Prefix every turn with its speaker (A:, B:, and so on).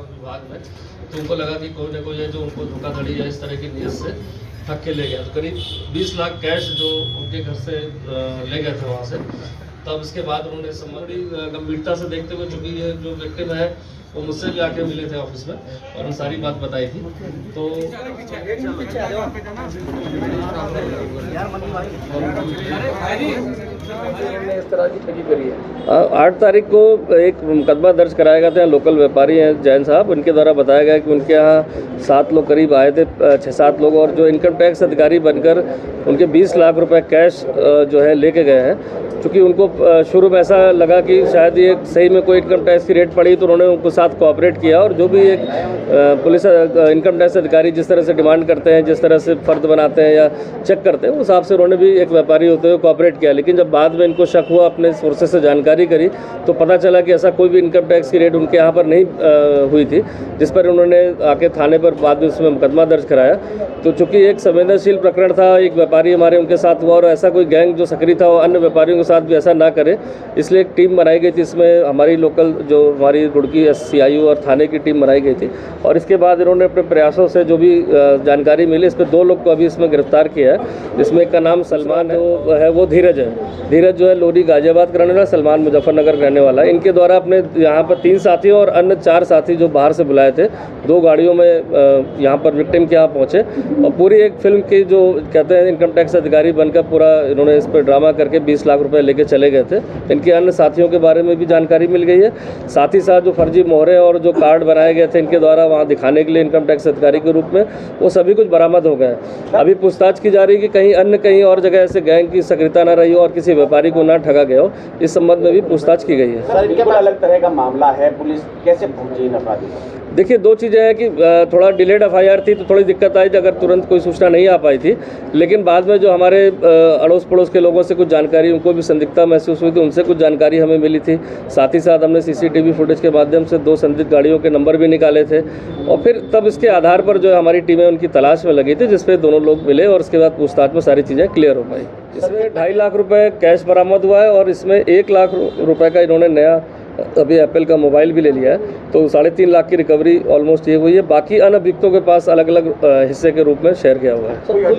A: विभाग में, तो उनको लगा कि कोई ना कोई है जो उनको धोखाधड़ी या इस तरह की नीयत से ठग के ले गया। तो करीब 20 लाख कैश जो उनके घर से ले गए थे वहाँ से। तब इसके बाद उन्होंने बड़ी गंभीरता से देखते हुए, चूँकि ये जो विक्टिम है वो मुझसे भी आके मिले थे ऑफिस में और उन सारी बात बताई थी। तो इस तरह की ठगी करी है। 8 तारीख को एक मुकदमा दर्ज कराया गया था। लोकल व्यापारी हैं जैन साहब, उनके द्वारा बताया गया कि उनके यहाँ 7 लोग करीब आए थे, 6-7 लोग, और जो इनकम टैक्स अधिकारी बनकर उनके 20 लाख रुपए कैश जो है लेके गए हैं। चूँकि उनको शुरू में ऐसा लगा कि शायद ये सही में कोई इनकम टैक्स की रेट पड़ी, तो उन्होंने उनको साथ कोऑपरेट किया और जो भी एक पुलिस इनकम टैक्स अधिकारी जिस तरह से डिमांड करते हैं, जिस तरह से फ़र्द बनाते हैं या चेक करते हैं, उस हिसाब से उन्होंने भी एक व्यापारी होते हुए कोऑपरेट किया। लेकिन जब बाद में इनको शक हुआ, अपने सोर्सेज से जानकारी करी, तो पता चला कि ऐसा कोई भी इनकम टैक्स की रेट उनके यहाँ पर नहीं हुई थी, जिस पर उन्होंने आके थाने पर बाद में उसमें मुकदमा दर्ज कराया। तो चूँकि एक संवेदनशील प्रकरण था, एक व्यापारी हमारे उनके साथ हुआ और ऐसा कोई गैंग जो सक्रिय था वो अन्य व्यापारियों के साथ भी ऐसा ना करे, इसलिए एक टीम बनाई गई थी। इसमें हमारी लोकल जो हमारी रुड़की SCIU और थाने की टीम बनाई गई थी और इसके बाद इन्होंने अपने प्रयासों से जो भी जानकारी मिली, इस पर 2 लोग को अभी इसमें गिरफ्तार किया है, जिसमें एक का नाम सलमान है, वो धीरज है। धीरज जो है लोरी गाजियाबाद का रहने वाला, सलमान मुजफ्फरनगर रहने वाला है। इनके द्वारा अपने यहाँ पर 3 साथी और अन्य 4 साथी जो बाहर से बुलाए थे, 2 गाड़ियों में यहाँ पर विक्टिम के यहाँ पहुँचे और पूरी एक फिल्म की जो कहते हैं इनकम टैक्स अधिकारी बनकर पूरा इन्होंने इस पर ड्रामा करके 20 लाख रुपए लेके चले गए थे। इनके अन्य साथियों के बारे में भी जानकारी मिल गई है। साथ ही साथ जो फर्जी मोहरे और जो कार्ड बनाए गए थे इनके द्वारा वहाँ दिखाने के लिए इनकम टैक्स अधिकारी के रूप में, वो सभी कुछ बरामद हो गए। अभी पूछताछ की जा रही है कि कहीं और जगह ऐसे गैंग की सक्रियता न रही हो और किसी व्यापारी को ना ठगा गया हो। इस संबंध में भी पूछताछ की गई है।
B: सर, बिल्कुल अलग तरह का मामला है, पुलिस कैसे पहुंची इन अपराधी?
A: देखिए, 2 चीज़ें हैं कि थोड़ा डिलेड FIR थी तो थोड़ी दिक्कत आई थी, अगर तुरंत कोई सूचना नहीं आ पाई थी। लेकिन बाद में जो हमारे अड़ोस पड़ोस के लोगों से कुछ जानकारी, उनको भी संदिग्धता महसूस हुई थी, उनसे कुछ जानकारी हमें मिली थी। साथ ही साथ हमने CCTV फुटेज के माध्यम से 2 संदिग्ध गाड़ियों के नंबर भी निकाले थे और फिर तब इसके आधार पर जो हमारी टीमें उनकी तलाश में लगी थी, जिसपे दोनों लोग मिले और उसके बाद पूछताछ में सारी चीज़ें क्लियर हो पाई। इसमें 2.5 लाख रुपये कैश बरामद हुआ है और इसमें 1 लाख रुपये का इन्होंने नया अभी एप्पल का मोबाइल भी ले लिया है। तो 3.5 लाख की रिकवरी ऑलमोस्ट ये हुई है। बाकी अन्य अभियुक्तों के पास अलग अलग हिस्से के रूप में शेयर किया हुआ है।